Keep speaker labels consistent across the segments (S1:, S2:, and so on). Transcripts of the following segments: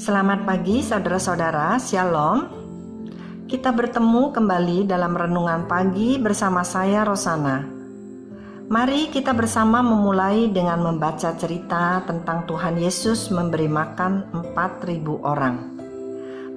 S1: Selamat pagi saudara-saudara, Shalom. Kita bertemu kembali dalam renungan pagi bersama saya Rosana. Mari kita bersama memulai dengan membaca cerita tentang Tuhan Yesus memberi makan 4.000 orang.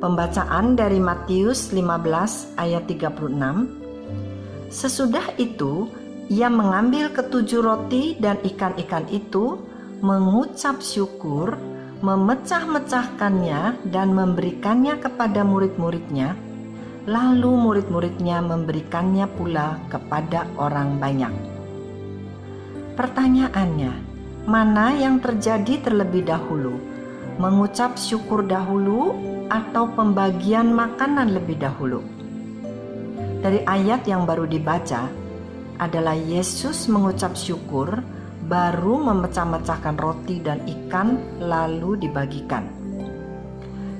S1: Pembacaan dari Matius 15 ayat 36. Sesudah itu, ia mengambil ketujuh roti dan ikan-ikan itu, mengucap syukur, memecah-mecahkannya dan memberikannya kepada murid-muridnya, lalu murid-muridnya memberikannya pula kepada orang banyak. Pertanyaannya, mana yang terjadi terlebih dahulu? Mengucap syukur dahulu atau pembagian makanan lebih dahulu? Dari ayat yang baru dibaca adalah Yesus mengucap syukur, baru memecah-mecahkan roti dan ikan lalu dibagikan.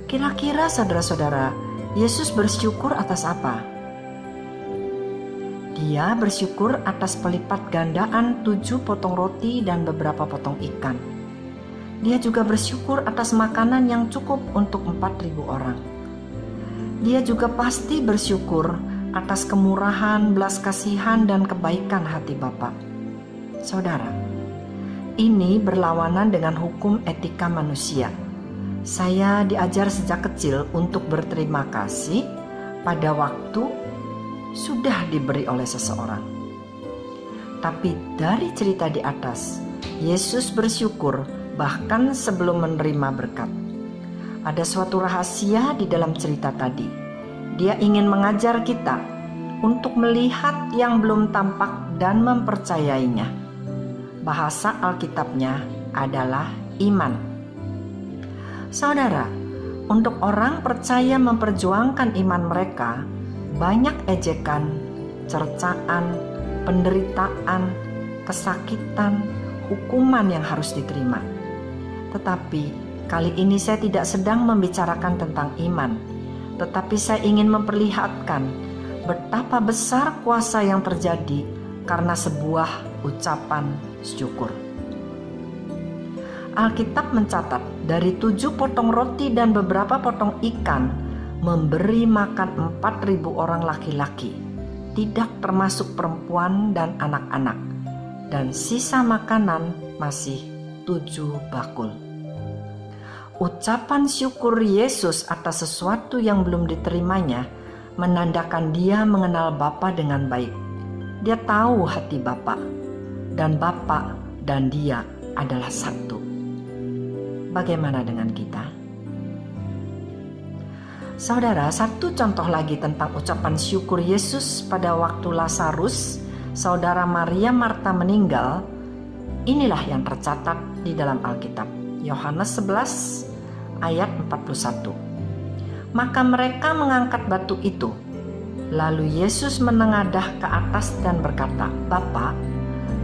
S1: Kira-kira saudara-saudara, Yesus bersyukur atas apa? Dia bersyukur atas pelipat gandaan 7 potong roti dan beberapa potong ikan. Dia juga bersyukur atas makanan yang cukup untuk 4.000 orang. Dia juga pasti bersyukur atas kemurahan, belas kasihan, dan kebaikan hati Bapa. Saudara, ini berlawanan dengan hukum etika manusia. Saya diajar sejak kecil untuk berterima kasih pada waktu sudah diberi oleh seseorang. Tapi dari cerita di atas, Yesus bersyukur bahkan sebelum menerima berkat. Ada suatu rahasia di dalam cerita tadi. Dia ingin mengajar kita untuk melihat yang belum tampak dan mempercayainya. Bahasa Alkitabnya adalah iman. Saudara, untuk orang percaya memperjuangkan iman mereka, banyak ejekan, cercaan, penderitaan, kesakitan, hukuman yang harus diterima. Tetapi kali ini saya tidak sedang membicarakan tentang iman, tetapi saya ingin memperlihatkan betapa besar kuasa yang terjadi karena sebuah ucapan syukur. Alkitab mencatat dari 7 potong roti dan beberapa potong ikan memberi makan 4.000 orang laki-laki, tidak termasuk perempuan dan anak-anak, dan sisa makanan masih 7 bakul. Ucapan syukur Yesus atas sesuatu yang belum diterimanya menandakan dia mengenal Bapa dengan baik. Dia tahu hati Bapa, dan Bapa dan dia adalah satu. Bagaimana dengan kita? Saudara, satu contoh lagi tentang ucapan syukur Yesus pada waktu Lazarus, saudara Maria Marta meninggal, inilah yang tercatat di dalam Alkitab. Yohanes 11 ayat 41. Maka mereka mengangkat batu itu. Lalu Yesus menengadah ke atas dan berkata, Bapa,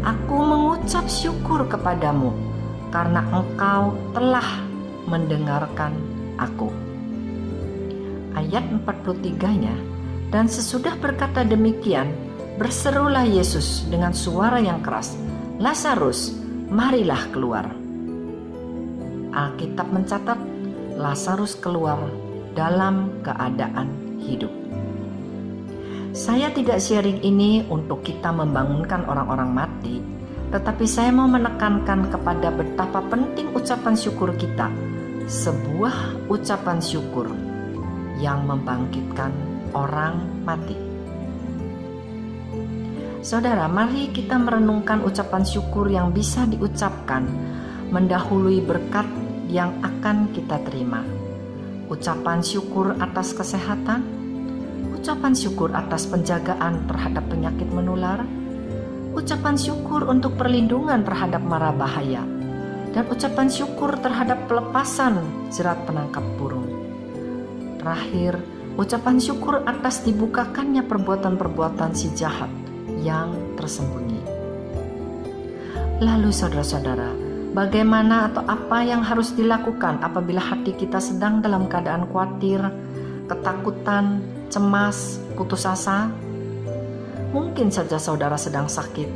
S1: aku mengucap syukur kepadamu karena engkau telah mendengarkan aku. Ayat 43-nya, dan sesudah berkata demikian, berserulah Yesus dengan suara yang keras, Lazarus, marilah keluar. Alkitab mencatat, Lazarus keluar dalam keadaan hidup. Saya tidak sharing ini untuk kita membangunkan orang-orang mati, tetapi saya mau menekankan kepada betapa penting ucapan syukur kita, sebuah ucapan syukur yang membangkitkan orang mati. Saudara, mari kita merenungkan ucapan syukur yang bisa diucapkan mendahului berkat yang akan kita terima. Ucapan syukur atas kesehatan, ucapan syukur atas penjagaan terhadap penyakit menular, ucapan syukur untuk perlindungan terhadap mara bahaya, dan ucapan syukur terhadap pelepasan jerat penangkap burung. Terakhir, ucapan syukur atas dibukakannya perbuatan-perbuatan si jahat yang tersembunyi. Lalu saudara-saudara, bagaimana atau apa yang harus dilakukan apabila hati kita sedang dalam keadaan khawatir, ketakutan, cemas, putus asa? Mungkin saja saudara sedang sakit,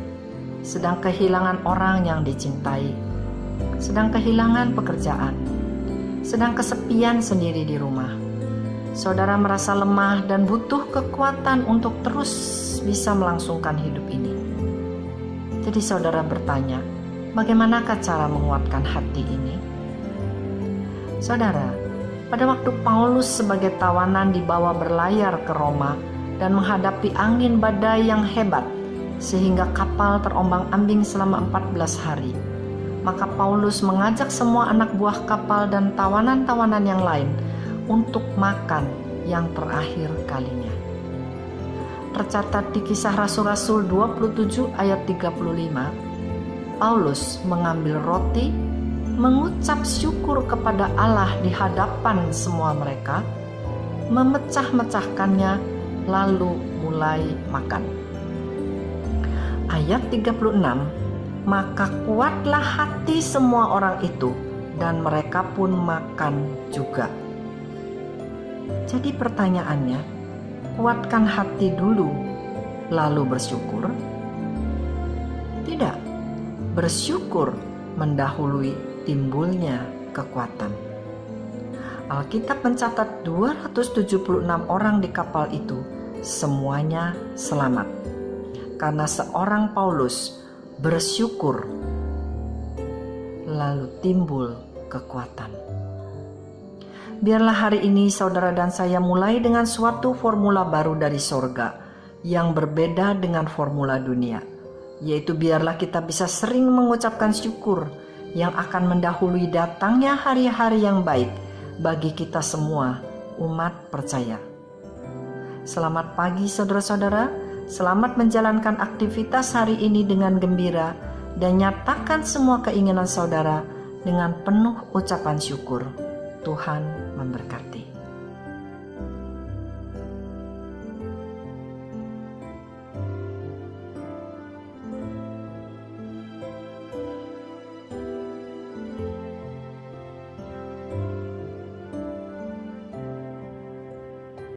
S1: sedang kehilangan orang yang dicintai, sedang kehilangan pekerjaan, sedang kesepian sendiri di rumah. Saudara merasa lemah dan butuh kekuatan untuk terus bisa melangsungkan hidup ini. Jadi saudara bertanya, bagaimanakah cara menguatkan hati ini? Saudara, pada waktu Paulus sebagai tawanan dibawa berlayar ke Roma dan menghadapi angin badai yang hebat sehingga kapal terombang-ambing selama 14 hari, maka Paulus mengajak semua anak buah kapal dan tawanan-tawanan yang lain untuk makan yang terakhir kalinya. Tercatat di Kisah Rasul-Rasul 27 ayat 35, Paulus mengambil roti, mengucap syukur kepada Allah di hadapan semua mereka, memecah-mecahkannya, lalu mulai makan. Ayat 36, maka kuatlah hati semua orang itu, dan mereka pun makan juga. Jadi pertanyaannya, kuatkan hati dulu, lalu bersyukur? Tidak, bersyukur mendahului timbulnya kekuatan. Alkitab mencatat 276 orang di kapal itu semuanya selamat, karena seorang Paulus bersyukur, lalu timbul kekuatan. Biarlah hari ini saudara dan saya mulai dengan suatu formula baru dari sorga yang berbeda dengan formula dunia, yaitu biarlah kita bisa sering mengucapkan syukur yang akan mendahului datangnya hari-hari yang baik bagi kita semua umat percaya. Selamat pagi saudara-saudara. Selamat menjalankan aktivitas hari ini dengan gembira dan nyatakan semua keinginan saudara dengan penuh ucapan syukur. Tuhan memberkati.